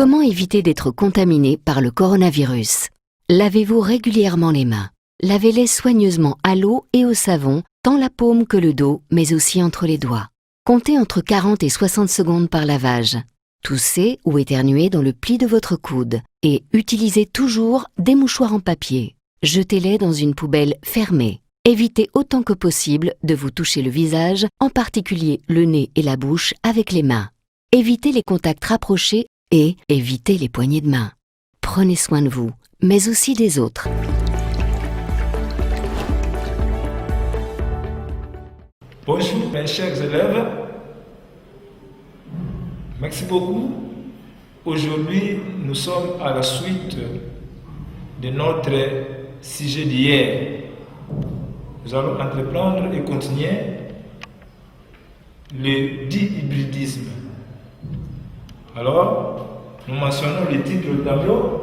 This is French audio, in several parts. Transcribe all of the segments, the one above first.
Comment éviter d'être contaminé par le coronavirus? Lavez-vous régulièrement les mains. Lavez-les soigneusement à l'eau et au savon, tant la paume que le dos, mais aussi entre les doigts. Comptez entre 40 et 60 secondes par lavage. Toussez ou éternuez dans le pli de votre coude et utilisez toujours des mouchoirs en papier. Jetez-les dans une poubelle fermée. Évitez autant que possible de vous toucher le visage, en particulier le nez et la bouche, avec les mains. Évitez les contacts rapprochés et évitez les poignées de main. Prenez soin de vous, mais aussi des autres. Bonjour mes chers élèves, merci beaucoup. Aujourd'hui, nous sommes à la suite de notre sujet d'hier. Nous allons entreprendre et continuer le dihybridisme. Alors, nous mentionnons le titre du tableau.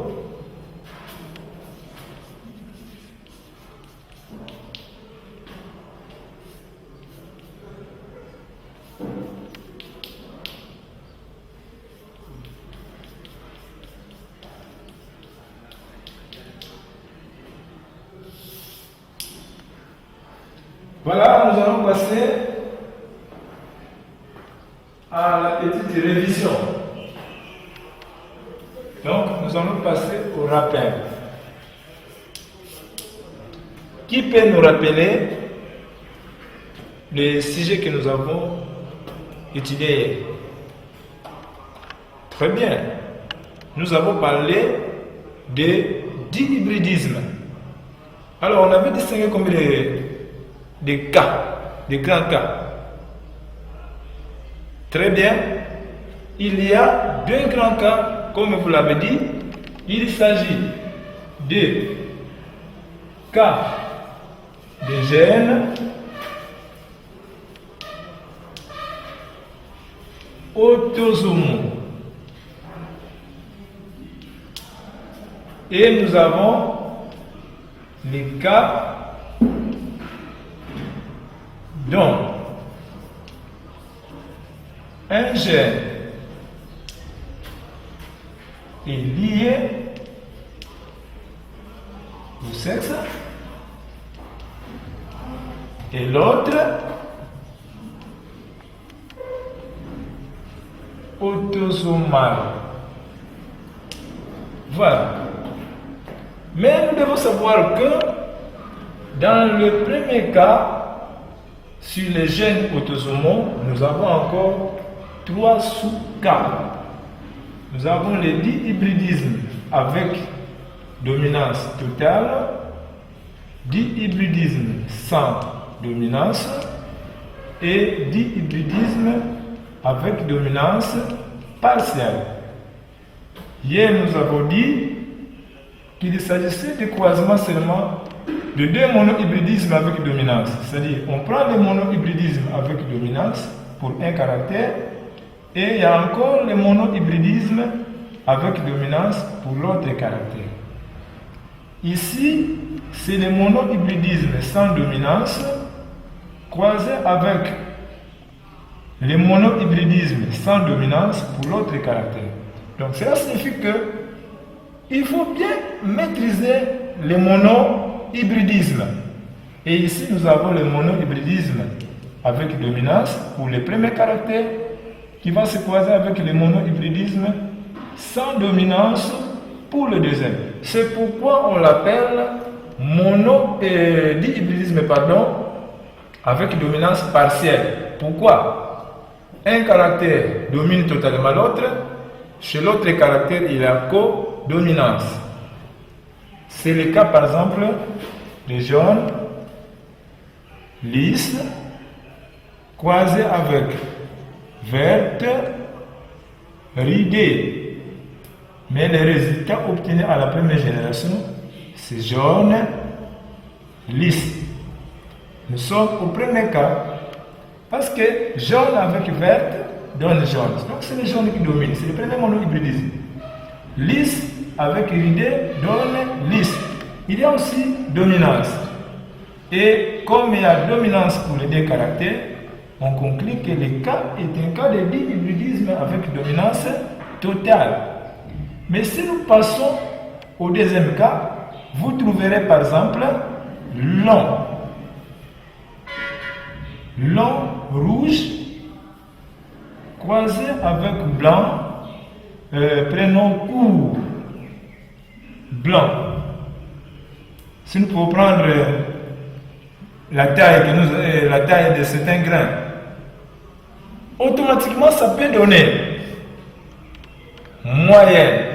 Voilà, nous allons passer à la petite révision. Donc, nous allons passer au rappel. Qui peut nous rappeler le sujet que nous avons étudié? Très bien. Nous avons parlé de dihybridisme. Alors, on avait distingué combien de cas, de grands cas. Très bien. Il y a deux grands cas, comme vous l'avez dit. Il s'agit de cas de gènes autosomaux. Et nous avons les cas dont un gène est lié au sexe et l'autre autosomal. Voilà. Mais nous devons savoir que dans le premier cas, sur les gènes autosomaux, nous avons encore trois sous-cas. Nous avons le dihybridisme avec dominance totale, dihybridisme sans dominance et dihybridisme avec dominance partielle. Hier, nous avons dit qu'il s'agissait de croisement seulement de deux monohybridismes avec dominance. C'est-à-dire, on prend le monohybridisme avec dominance pour un caractère et il y a encore le monohybridisme avec dominance pour l'autre caractère. Ici, c'est le monohybridisme sans dominance croisé avec le monohybridisme sans dominance pour l'autre caractère. Donc cela signifie que il faut bien maîtriser le monohybridisme. Et ici, nous avons le monohybridisme avec dominance pour le premier caractère qui va se croiser avec le monohybridisme sans dominance pour le deuxième. C'est pourquoi on l'appelle dihybridisme avec dominance partielle. Pourquoi? Un caractère domine totalement l'autre. Chez l'autre caractère, il y a co-dominance. C'est le cas, par exemple, des jaunes lisses croisés avec vertes ridées. Mais les résultats obtenus à la première génération, c'est jaune lisse. Nous sommes au premier cas parce que jaune avec verte donne jaune. Donc c'est le jaune qui domine, c'est le premier monohybridisme. Lisse avec ridé donne lisse. Il y a aussi dominance. Et comme il y a dominance pour les deux caractères, on conclut que le cas est un cas de dihybridisme avec dominance totale. Mais si nous passons au deuxième cas, vous trouverez par exemple long. Long, rouge, croisé avec blanc, prénom court, blanc. Si nous pouvons prendre la taille de certains grains, automatiquement ça peut donner moyenne,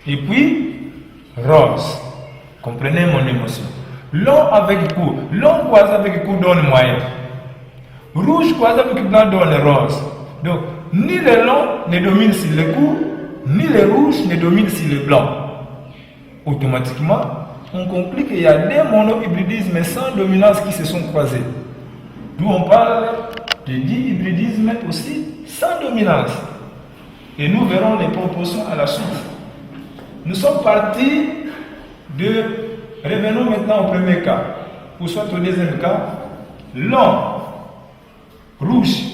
et puis rose. Comprenez mon émotion. Long avec court. Long croisé avec court donne moyenne. Rouge croisé avec blanc donne rose. Donc, ni le long ne domine sur le court, ni le rouge ne domine sur le blanc. Automatiquement, on conclut qu'il y a des monohybridismes sans dominance qui se sont croisés. D'où on parle de dihybridisme aussi sans dominance. Et nous verrons les proportions à la suite. Nous sommes partis de... Revenons maintenant au premier cas, ou soit au deuxième cas. Long, rouge,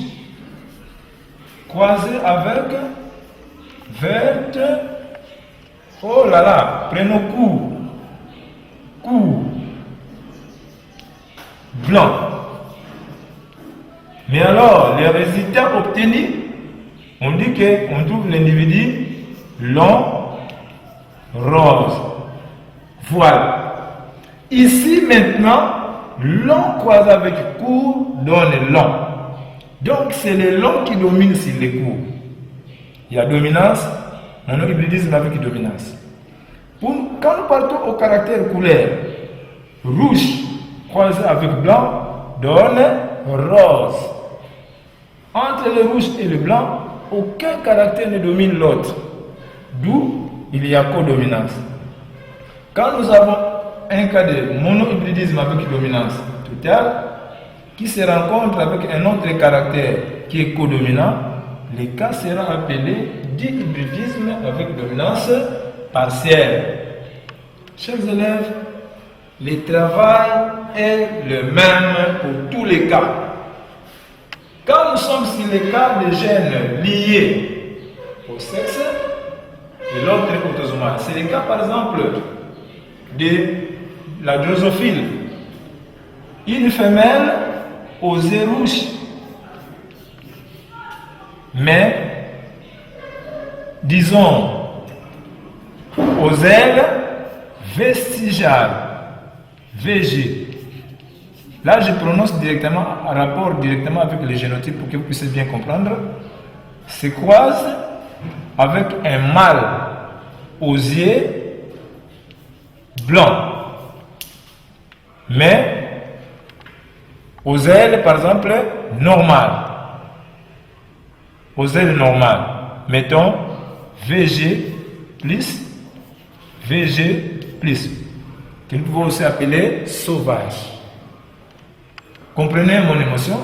croisé avec verte. Oh là là, prénom court, blanc. Mais alors, les résultats obtenus, on dit qu'on trouve l'individu long, rose. Voilà. Ici maintenant, long croisé avec court donne long. Donc c'est le long qui domine sur les courts. Il y a dominance, monohybridisme avec dominance. Quand nous partons au caractère couleur, rouge croisé avec blanc donne rose. Entre le rouge et le blanc, aucun caractère ne domine l'autre. D'où il y a codominance. Quand nous avons un cas de monohybridisme avec dominance totale qui se rencontre avec un autre caractère qui est codominant, le cas sera appelé dihybridisme avec dominance partielle. Chers élèves, le travail est le même pour tous les cas. Quand nous sommes sur les cas de gènes liés au sexe et l'autre est autosomal, c'est le cas par exemple de la drosophile. Une femelle aux yeux rouges, mais disons aux ailes vestigiales, VG. Là, je prononce directement, en rapport directement avec les génotypes pour que vous puissiez bien comprendre. Se croise avec un mâle aux yeux blancs, mais aux ailes, par exemple, normales. Aux ailes normales, mettons VG plus, que nous pouvons aussi appeler sauvage. Comprenez mon émotion?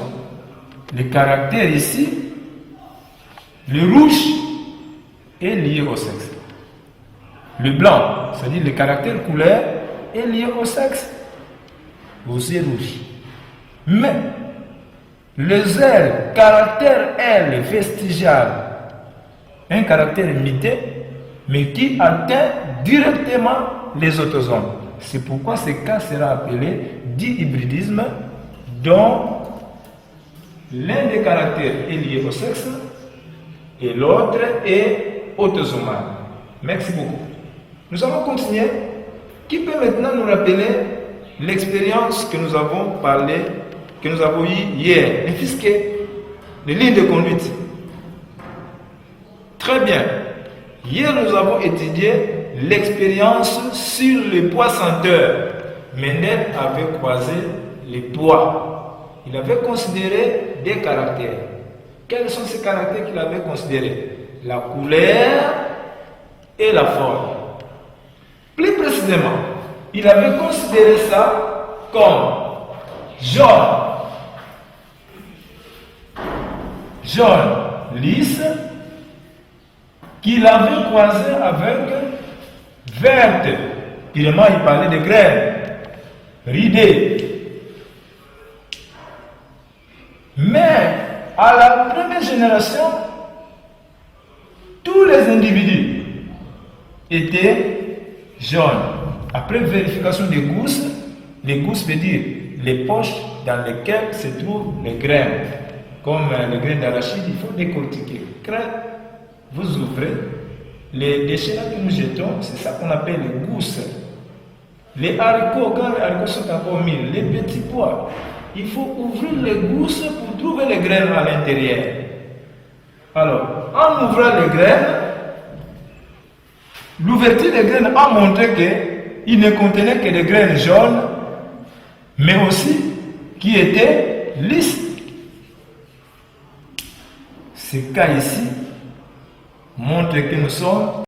Le caractère ici, le rouge est lié au sexe. Le blanc, c'est-à-dire le caractère couleur, est lié au sexe, aux yeux rouges. Mais les ailes, caractère aile vestigial, un caractère imité, mais qui atteint directement les autosomes. C'est pourquoi ce cas sera appelé dihybridisme, dont l'un des caractères est lié au sexe et l'autre est autosomal. Merci beaucoup. Nous allons continuer. Qui peut maintenant nous rappeler l'expérience que nous avons parlé, que nous avons eue hier, puisque les lignes de conduite. Très bien. Hier, nous avons étudié l'expérience sur les poids senteurs. Mendel avait croisé les poids. Il avait considéré des caractères. Quels sont ces caractères qu'il avait considérés? La couleur et la forme. Plus précisément, il avait considéré ça comme jaune lisse, qu'il avait croisé avec verte. Il parlait de graines, ridées. Mais à la première première génération, tous les individus étaient jaunes. Après vérification des gousses, les gousses veut dire les poches dans lesquelles se trouvent les graines. Comme les graines d'arachide, il faut décortiquer. Quand vous ouvrez, les déchets là que nous jetons, c'est ça qu'on appelle les gousses. Les haricots, quand les haricots sont encore mis, les petits pois, il faut ouvrir les gousses pour trouver les graines à l'intérieur. Alors, en ouvrant les graines, l'ouverture des graines a montré qu'il ne contenait que des graines jaunes, mais aussi qui étaient lisses. Ce cas ici montre que nous sommes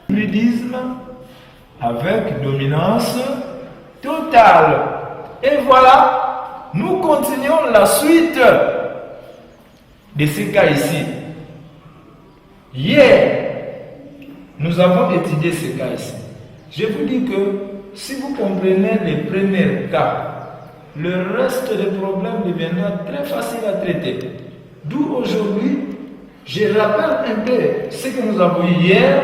l'hybridisme avec dominance totale. Et voilà, nous continuons la suite de ce cas ici. Hier, nous avons étudié ce cas ici. Je vous dis que si vous comprenez les premiers cas, le reste des problèmes deviendra très facile à traiter. D'où aujourd'hui, je rappelle un peu ce que nous avons eu hier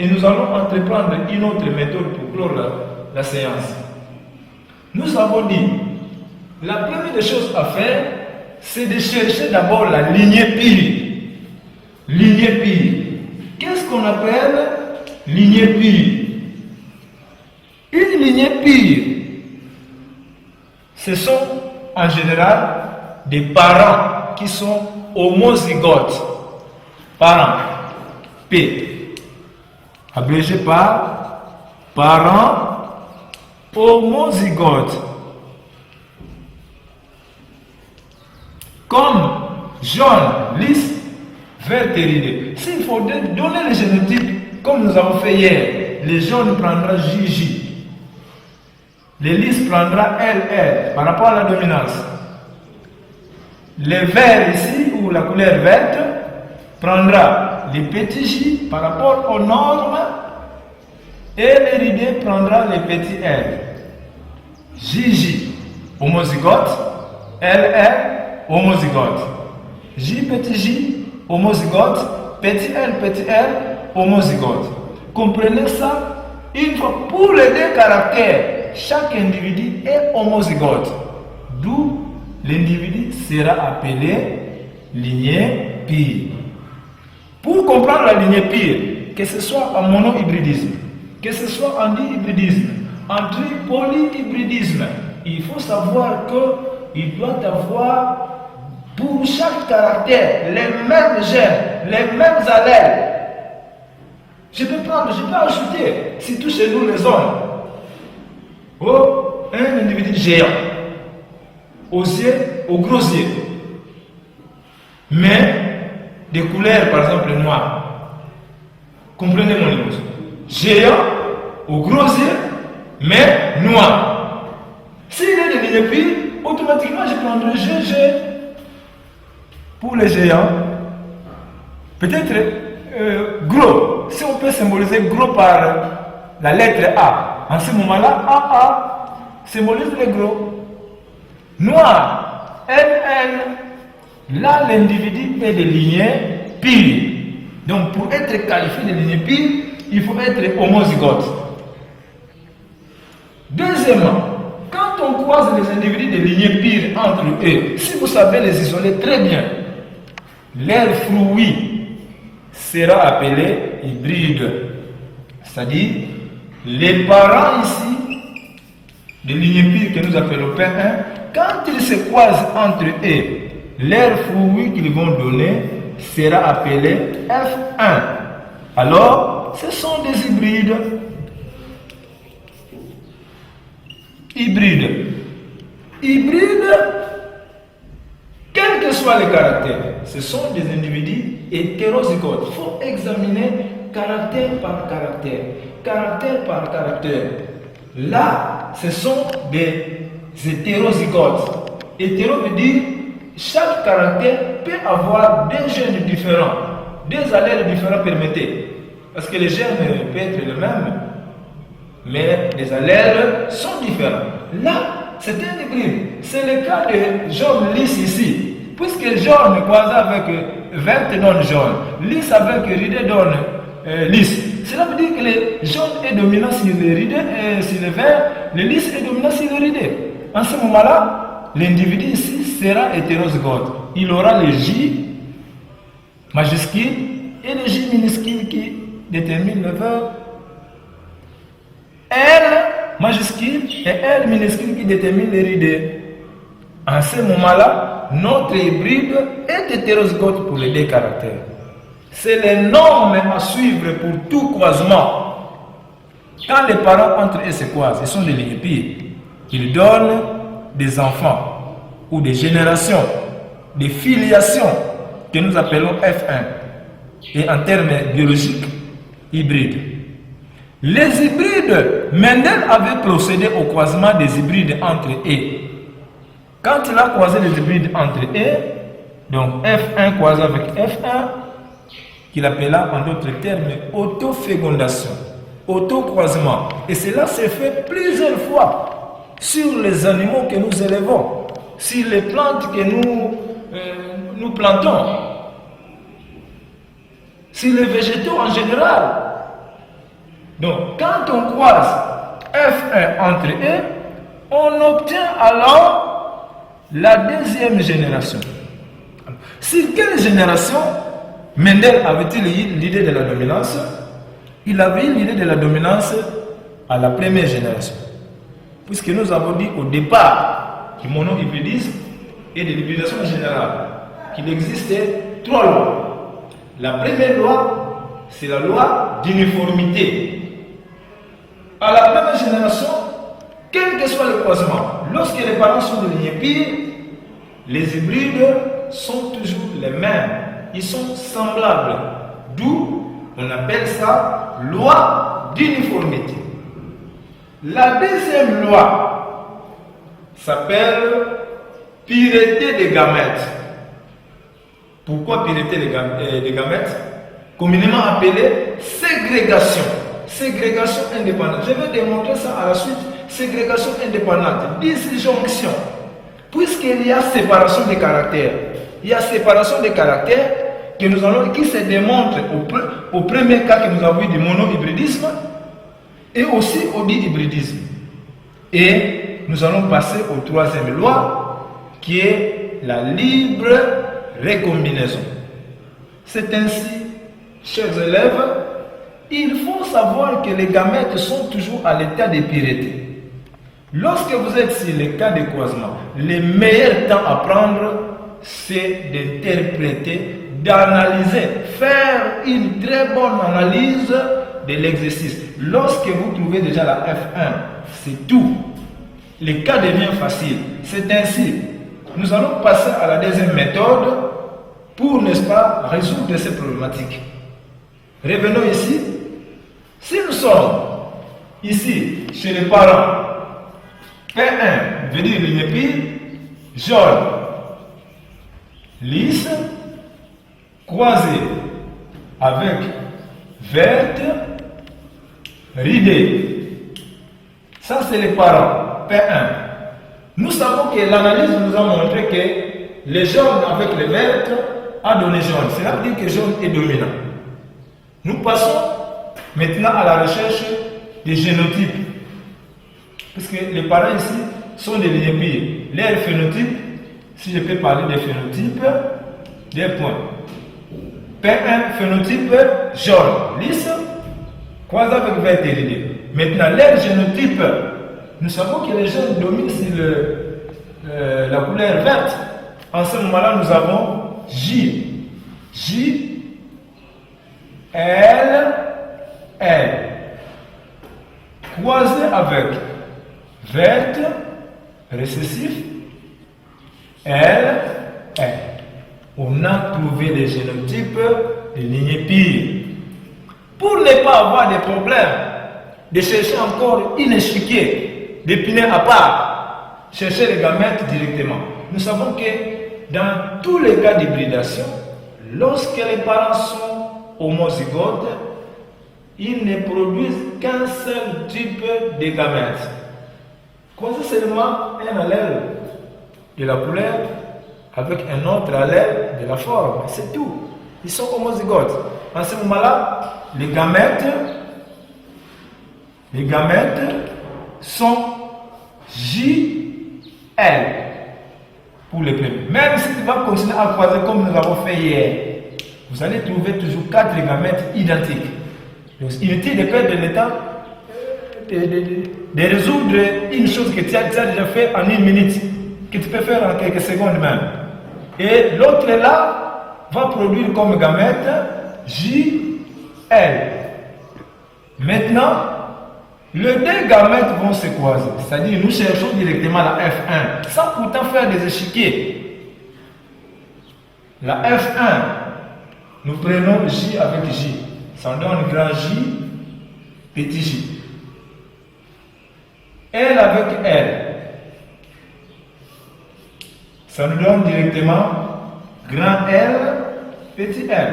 et nous allons entreprendre une autre méthode pour clore la séance. Nous avons dit, la première des choses à faire, c'est de chercher d'abord la lignée pire. Lignée pire. Qu'est-ce qu'on appelle lignée pire? Une lignée pire, ce sont en général des parents qui sont homozygotes. Parents, P, abrégé par parents homozygotes. Comme jaune, lisse, vert iridé. S'il faut donner les génétiques, comme nous avons fait hier, les jaunes prendra JJ. Les lisses prendra LL par rapport à la dominance. Les verts ici, ou la couleur verte, prendra les petits J par rapport aux normes et l'iridé prendra les petits L. JJ, homozygote, LL, homozygote. J, petit J, homozygote, petit L, homozygote. Comprenez ça une fois pour les deux caractères. Chaque individu est homozygote, d'où l'individu sera appelé lignée pire. Pour comprendre la lignée pire, que ce soit en monohybridisme, que ce soit en dihybridisme, en tripolyhybridisme, il faut savoir qu'il doit avoir pour chaque caractère les mêmes gènes, les mêmes allèles. Je peux ajouter, surtout chez nous les hommes. Oh, un individu géant, aux yeux, aux gros yeux, mais des couleurs par exemple noires. Comprenez mon image. Géant, aux gros yeux, mais noir. S'il est de ligne pire, automatiquement je prendrai GG pour les géants. Peut-être gros, si on peut symboliser gros par la lettre A. En ce moment-là, AA symbolise le gros. Noir, NN. Là, l'individu est de lignée pire. Donc, pour être qualifié de lignée pire, il faut être homozygote. Deuxièmement, quand on croise les individus de lignée pire entre eux, si vous savez les isoler très bien, leur fruit sera appelé hybride. C'est-à-dire, les parents ici, de lignée pire que nous appelons P1, quand ils se croisent entre eux, leur fruit qu'ils vont donner sera appelé F1. Alors, ce sont des hybrides. Hybrides. Hybrides, quels que soient les caractères, ce sont des individus hétérozygotes. Il faut examiner caractère par caractère. caractère par caractère. Là, ce sont des hétérozygotes. Hétéro veut dire chaque caractère peut avoir des gènes différents, des allèles différents permettés. Parce que les gènes peuvent être les mêmes, mais les allèles sont différents. Là, c'est un hybride. C'est le cas de jaune lisse ici. Puisque jaune croisé avec vert donne jaune, lisse avec ridé donne lisse. Cela veut dire que le jaune est dominant sur le ridé et sur le vert, le lisse est dominant sur le ridé. En ce moment-là, l'individu ici sera hétérozygote. Il aura le J majuscule et le J minuscule qui détermine le verbe. L majuscule et L minuscule qui détermine le ridé. En ce moment-là, notre hybride est hétérozygote pour les deux caractères. C'est les normes à suivre pour tout croisement. Quand les parents entre eux se croisent, ils sont des lignes. Ils donnent des enfants ou des générations, des filiations que nous appelons F1 et en termes biologiques, hybrides. Les hybrides, Mendel avait procédé au croisement des hybrides entre eux. Quand il a croisé les hybrides entre eux, donc F1 croisé avec F1, qu'il appela en d'autres termes autofécondation, autocroisement. Et cela s'est fait plusieurs fois sur les animaux que nous élevons, sur les plantes que nous plantons, sur les végétaux en général. Donc, quand on croise F1 entre eux, on obtient alors la deuxième génération. Sur quelle génération Mendel avait-il eu l'idée de la dominance? Il avait eu l'idée de la dominance à la première génération. Puisque nous avons dit au départ du monohybridisme et de l'hybridation générale qu'il existait trois lois. La première loi, c'est la loi d'uniformité. À la première génération, quel que soit le croisement, lorsque les parents sont de lignée pire, les hybrides sont toujours les mêmes. Ils sont semblables. D'où on appelle ça loi d'uniformité. La deuxième loi s'appelle pureté des gamètes. Pourquoi pureté des gamètes? Communément appelée ségrégation. Ségrégation indépendante. Je vais démontrer ça à la suite. Ségrégation indépendante. Disjonction. Puisqu'il y a séparation des caractères. Il y a séparation des caractères que nous allons, qui se démontre au premier cas que nous avons vu du monohybridisme et aussi au dihybridisme. Et nous allons passer aux troisième loi qui est la libre recombinaison. C'est ainsi, chers élèves, il faut savoir que les gamètes sont toujours à l'état de pureté. Lorsque vous êtes sur les cas de croisement, le meilleur temps à prendre, c'est d'interpréter, d'analyser, faire une très bonne analyse de l'exercice. Lorsque vous trouvez déjà la F1, c'est tout. Le cas devient facile. C'est ainsi. Nous allons passer à la deuxième méthode pour, n'est-ce pas, résoudre ces problématiques. Revenons ici. Si nous sommes ici chez les parents, P1 veut dire ligne pile, jaune, lisse, croisé avec verte, ridée. Ça, c'est les parents, P1. Nous savons que l'analyse nous a montré que les jaunes avec les vertes a donné jaune. Cela veut dire que jaune est dominant. Nous passons maintenant à la recherche des génotypes. Parce que les parents ici sont des lignes pires. Leur phénotype, si je peux parler des phénotypes, des points. P1, phénotype jaune, lisse, croisé avec vert et ridé. Maintenant, leur génotype, nous savons que les jaunes dominent sur la couleur verte. En ce moment-là, nous avons J, L, croisé avec verte, récessif, L. On a trouvé les génotypes des lignes pires. Pour ne pas avoir de problèmes, de chercher encore une échiquier d'épiner à part, chercher les gamètes directement. Nous savons que dans tous les cas d'hybridation, lorsque les parents sont homozygotes, ils ne produisent qu'un seul type de gamètes. Qu'on seulement un allèle de la couleur avec un autre allèle de la forme. C'est tout. Ils sont homozygotes. En ce moment-là, les gamètes sont JL pour les premiers. Même si tu vas continuer à croiser comme nous avons fait hier, vous allez trouver toujours 4 gamètes identiques. Donc, inutile de perdre le temps de résoudre une chose que tu as déjà fait en 1 minute, que tu peux faire en quelques secondes même. Et l'autre là va produire comme gamète JL. Maintenant, les deux gamètes vont se croiser, c'est-à-dire nous cherchons directement la F1 sans pourtant faire des échiquiers. La F1, nous prenons J avec J, ça nous donne grand J, petit J. L avec L, ça nous donne directement grand L, petit L.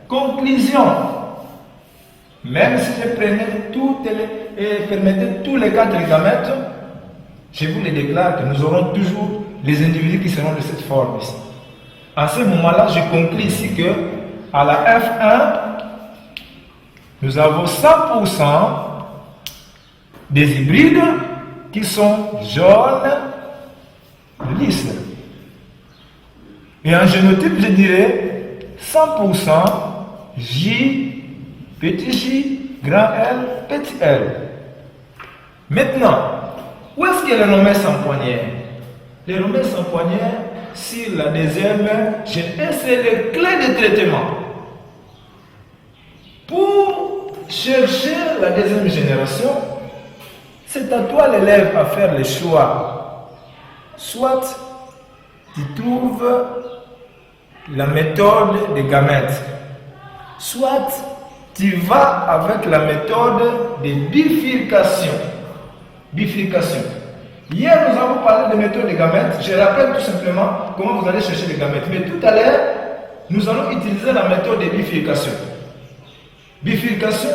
Conclusion. Même si je prenais permettais tous les 4 gamètes, je vous les déclare que nous aurons toujours les individus qui seront de cette forme ici. À ce moment-là, je conclus ici que à la F1, nous avons 100% des hybrides qui sont jaunes lisses. Et en génotype, je dirais 100% J, petit J, grand L, petit L. Maintenant, où est-ce qu'il y a les nommés sans poignée? Les nommés sans poignée, sur la deuxième, c'est les clés de traitement. Pour chercher la deuxième génération, c'est à toi l'élève à faire le choix. Soit tu trouves la méthode des gamètes, soit tu vas avec la méthode de bifurcation. Bifurcation. Hier, nous avons parlé de méthode des gamètes. Je rappelle tout simplement comment vous allez chercher les gamètes. Mais tout à l'heure, nous allons utiliser la méthode de bifurcation. Bifurcation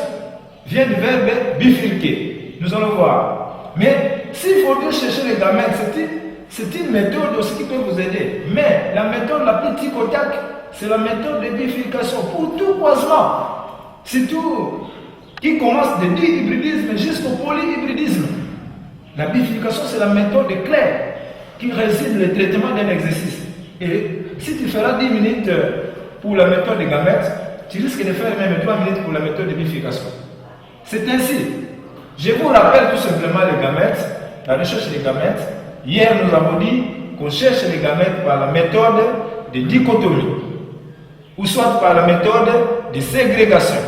vient du verbe bifurquer. Nous allons voir. Mais s'il faut bien chercher les gamètes, c'est une méthode aussi qui peut vous aider. Mais la méthode la plus tic au tac, c'est la méthode de bifurcation pour tout croisement. C'est tout qui commence de dihybridisme jusqu'au polyhybridisme. La bifurcation, c'est la méthode claire qui réside le traitement d'un exercice. Et si tu feras 10 minutes pour la méthode des gamètes, tu risques de faire même 3 minutes pour la méthode de bifurcation. C'est ainsi. Je vous rappelle tout simplement les gamètes, la recherche des gamètes. Hier, nous avons dit qu'on cherche les gamètes par la méthode de dichotomie, ou soit par la méthode de ségrégation,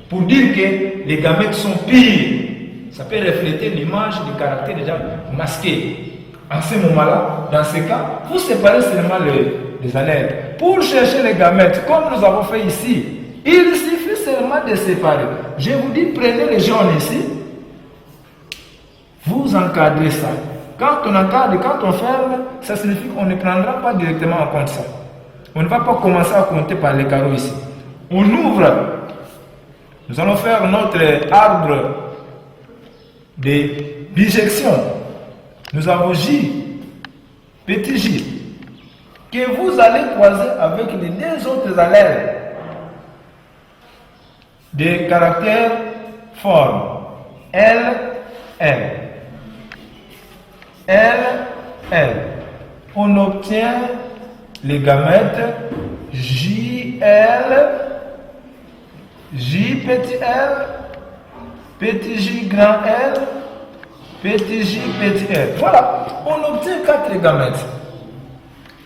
pour dire que les gamètes sont pires. Ça peut refléter l'image du caractère déjà masqué. En ce moment-là, dans ce cas, vous séparez seulement les allèles. Pour chercher les gamètes, comme nous avons fait ici, il suffit seulement de séparer. Je vous dis, prenez les jaunes ici, vous encadrez ça. Quand on encadre, quand on ferme, ça signifie qu'on ne prendra pas directement en compte ça. On ne va pas commencer à compter par les carreaux ici. On ouvre. Nous allons faire notre arbre de bijection. Nous avons J, petit J, que vous allez croiser avec les 2 autres allèles des caractères formes L, L. L, L. On obtient les gamètes J, L, J, petit L, petit J, grand L, petit J, petit L. Voilà, on obtient 4 gamètes.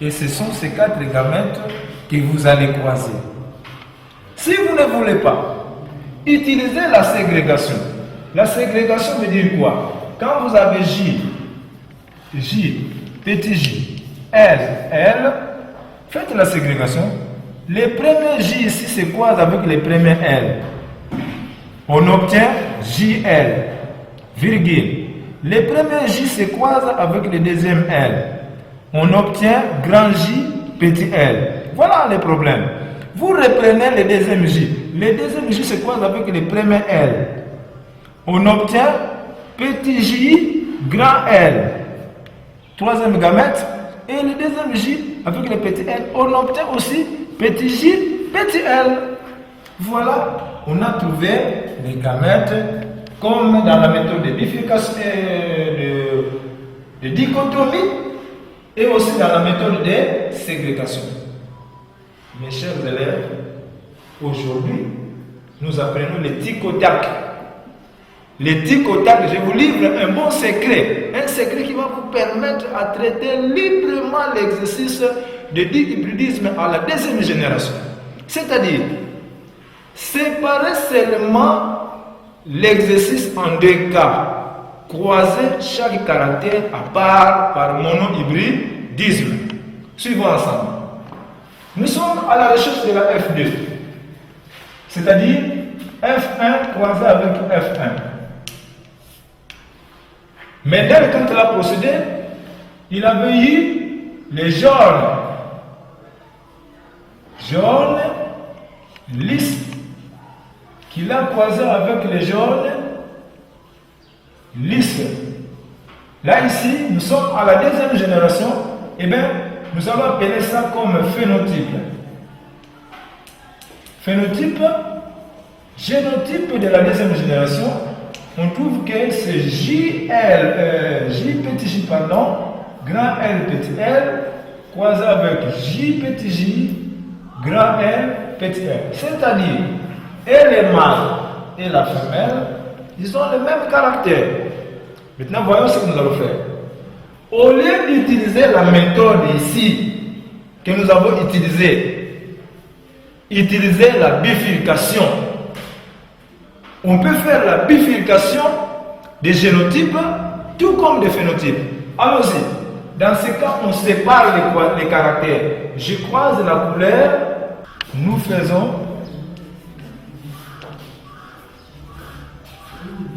Et ce sont ces 4 gamètes que vous allez croiser. Si vous ne voulez pas, utilisez la ségrégation. La ségrégation veut dire quoi? Quand vous avez J, petit J, L, L, faites la ségrégation. Les premiers J ici se croisent avec les premiers L. On obtient JL, virgule. Le premier J se croise avec le deuxième L. On obtient grand J, petit L. Voilà le problème. Vous reprenez le deuxième J. Le deuxième J se croise avec le premier L. On obtient petit J, grand L. Troisième gamète. Et le deuxième J avec le petit L. On obtient aussi petit J, petit L. Voilà, on a trouvé les gamètes comme dans la méthode de bifurcation, de dichotomie et aussi dans la méthode de ségrégation. Mes chers élèves, aujourd'hui, nous apprenons les tic au tac. Les tic au tac, je vous livre un bon secret. Un secret qui va vous permettre à traiter librement l'exercice de hybridisme à la deuxième génération. C'est-à-dire, séparer seulement l'exercice en deux cas. Croiser chaque caractère à part par monohybridisme. Suivons ensemble. Nous sommes à la recherche de la F2. C'est-à-dire F1 croisé avec F1. Mendel, quand il a procédé, il avait eu les jaunes. Jaune, lisse, qu'il a croisé avec les jaunes lisses. Là, ici, nous sommes à la deuxième génération. Eh bien, nous allons appeler ça comme phénotype. Phénotype, génotype de la deuxième génération, on trouve que c'est J petit J, grand L petit L, croisé avec J petit J, grand L petit L. C'est-à-dire, et les mâles et la femelle, ils ont le même caractère. Maintenant, voyons ce que nous allons faire. Au lieu d'utiliser la méthode ici, que nous avons utilisée, utiliser la bifurcation, on peut faire la bifurcation des génotypes tout comme des phénotypes. Allons-y. Dans ce cas, on sépare les caractères. Je croise la couleur, nous faisons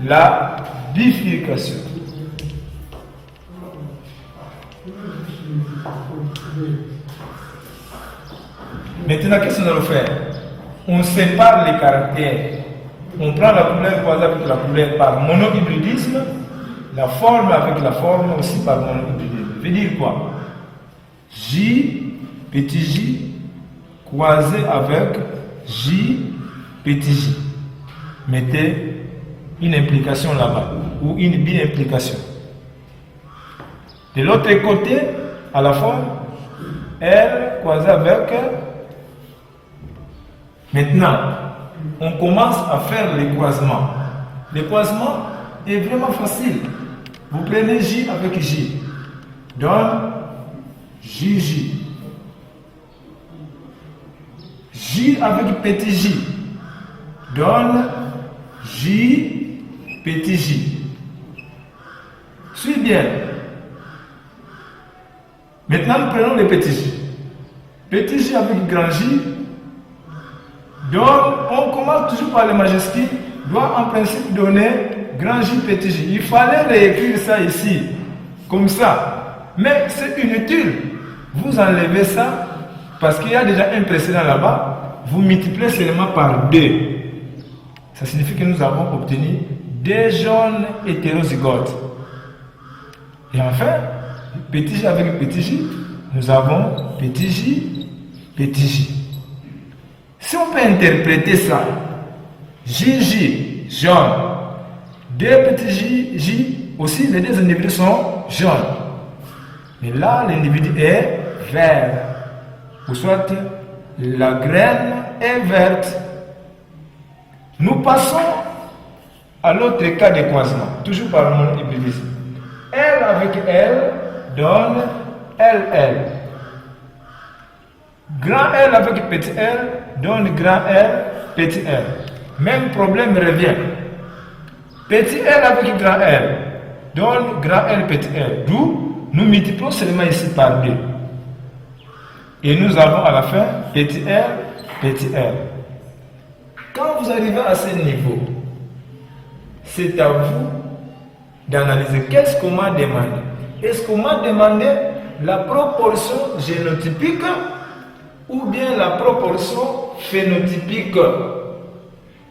la bifurcation. Maintenant, qu'est-ce que nous allons faire? On sépare les caractères. On prend la couleur croisée avec la couleur par monohybridisme, la forme avec la forme aussi par monohybridisme. Ça veut dire quoi? J, petit J, croisé avec J, petit J. Mettez une implication là-bas, ou une bi-implication. De l'autre côté, à la forme, L croisé avec. Maintenant, on commence à faire les croisements. Le croisement est vraiment facile. Vous prenez J avec J. Donne JJ. J avec petit J. Donne J petit J. Suis bien. Maintenant, nous prenons le petit J. Petit J avec grand J. Donc, on commence toujours par le majuscule, doit en principe donner grand J, petit J. Il fallait réécrire ça ici, comme ça. Mais c'est inutile. Vous enlevez ça, parce qu'il y a déjà un précédent là-bas, vous multipliez seulement par 2. Ça signifie que nous avons obtenu des jaunes hétérozygotes. Et enfin, petit J avec petit J, nous avons petit J, petit J. Si on peut interpréter ça, JJ, jaune, deux petits J aussi, les deux individus sont jaunes. Mais là, l'individu est vert. Ou soit la graine est verte. Nous passons à l'autre cas de croisement, toujours par monohybridisme. L avec L donne LL. Grand L avec petit L donne grand L, petit L. Même problème revient. Petit L avec grand L donne grand L, petit L. D'où nous multiplions seulement ici par 2. Et nous avons à la fin petit L, petit L. Quand vous arrivez à ce niveau, c'est à vous d'analyser. Qu'est-ce qu'on m'a demandé? Est-ce qu'on m'a demandé la proportion génotypique ou bien la proportion phénotypique?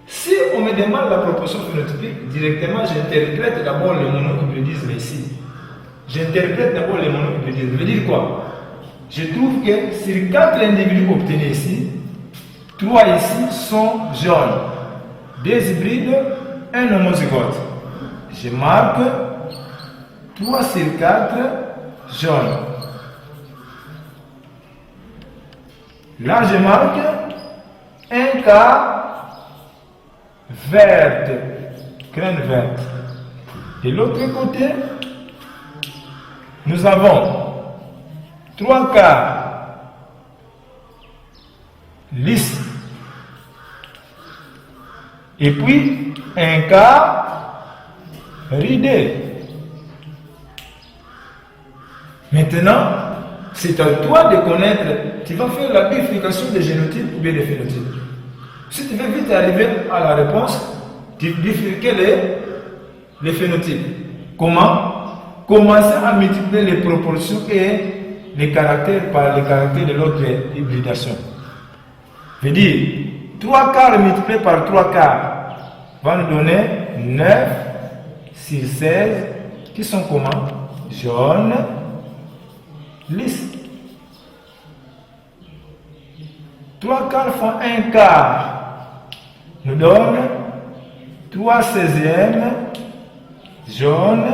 Si on me demande la proportion phénotypique, directement j'interprète d'abord le monohybridisme ici. J'interprète d'abord le monohybridisme. Ça veut dire quoi? Je trouve que sur 4 individus obtenus ici, 3 ici sont jaunes. 2 hybrides, 1 homozygote. Je marque 3 sur 4 jaunes. Là, je marque un cas verte, graine verte. De l'autre côté, nous avons 3 cas lisses. Et puis, un cas ridé. Maintenant, c'est à toi de connaître, tu vas faire la bifurcation des génotypes ou bien des phénotypes. Si tu veux vite arriver à la réponse, tu bifurques les phénotypes. Comment? Commencer à multiplier les proportions et les caractères par les caractères de l'autre hybridation. Je veux dire, 3 quarts multipliés par 3 quarts va nous donner 9 sur 16 qui sont comment? Jaunes, lisses. 3 quarts font 1 quart. Nous donne 3 16e jaune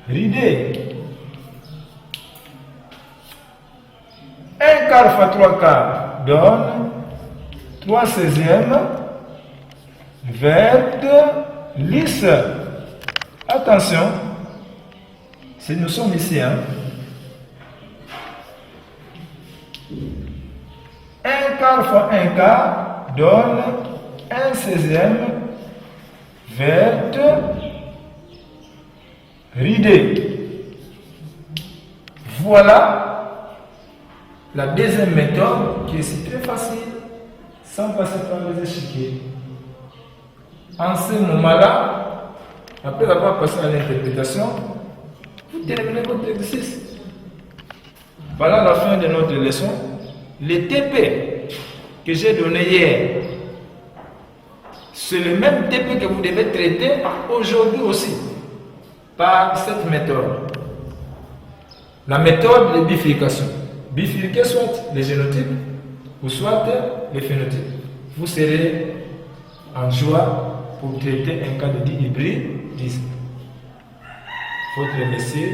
ridé. 1 quart fois 3 quarts donne 3 16e verte lisse. Attention, si nous sommes ici, 1 quart fois 1 quart donne 1 16e verte ridée. Voilà la deuxième méthode qui est très facile sans passer par les échiquiers. En ce moment-là, après avoir passé à l'interprétation, vous terminez votre exercice. Voilà la fin de notre leçon. Les TP que j'ai donné hier, c'est le même TP que vous devez traiter aujourd'hui aussi, par cette méthode. La méthode de bifurcation. Bifurquer soit les génotypes ou soit les phénotypes. Vous serez en joie pour traiter un cas de hybridisme. Votre monsieur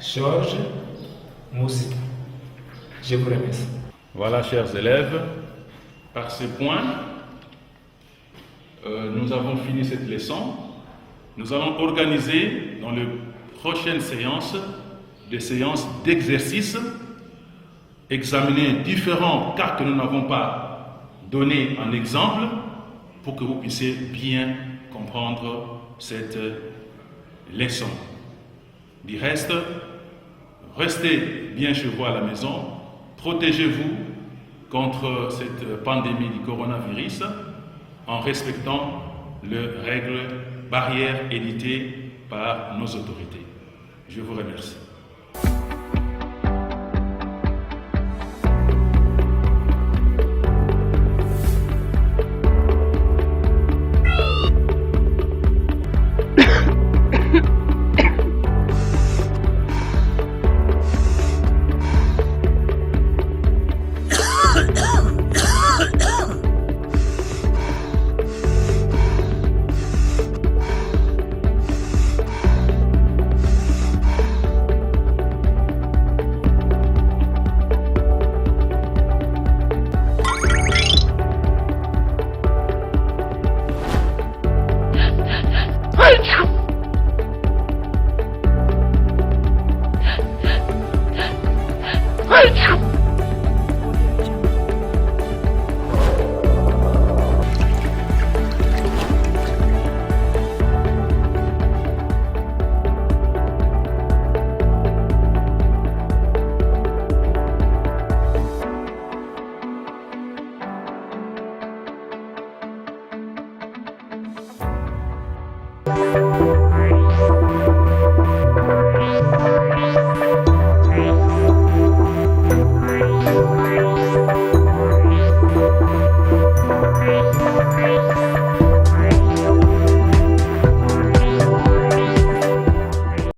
Georges Moussika. Je vous remercie. Voilà, chers élèves, par ces points, nous avons fini cette leçon. Nous allons organiser dans les prochaines séances des séances d'exercice, examiner différents cas que nous n'avons pas donnés en exemple pour que vous puissiez bien comprendre cette leçon. Du reste, restez bien chez vous à la maison, protégez-vous contre cette pandémie du coronavirus en respectant les règles barrières éditées par nos autorités. Je vous remercie. Thank you.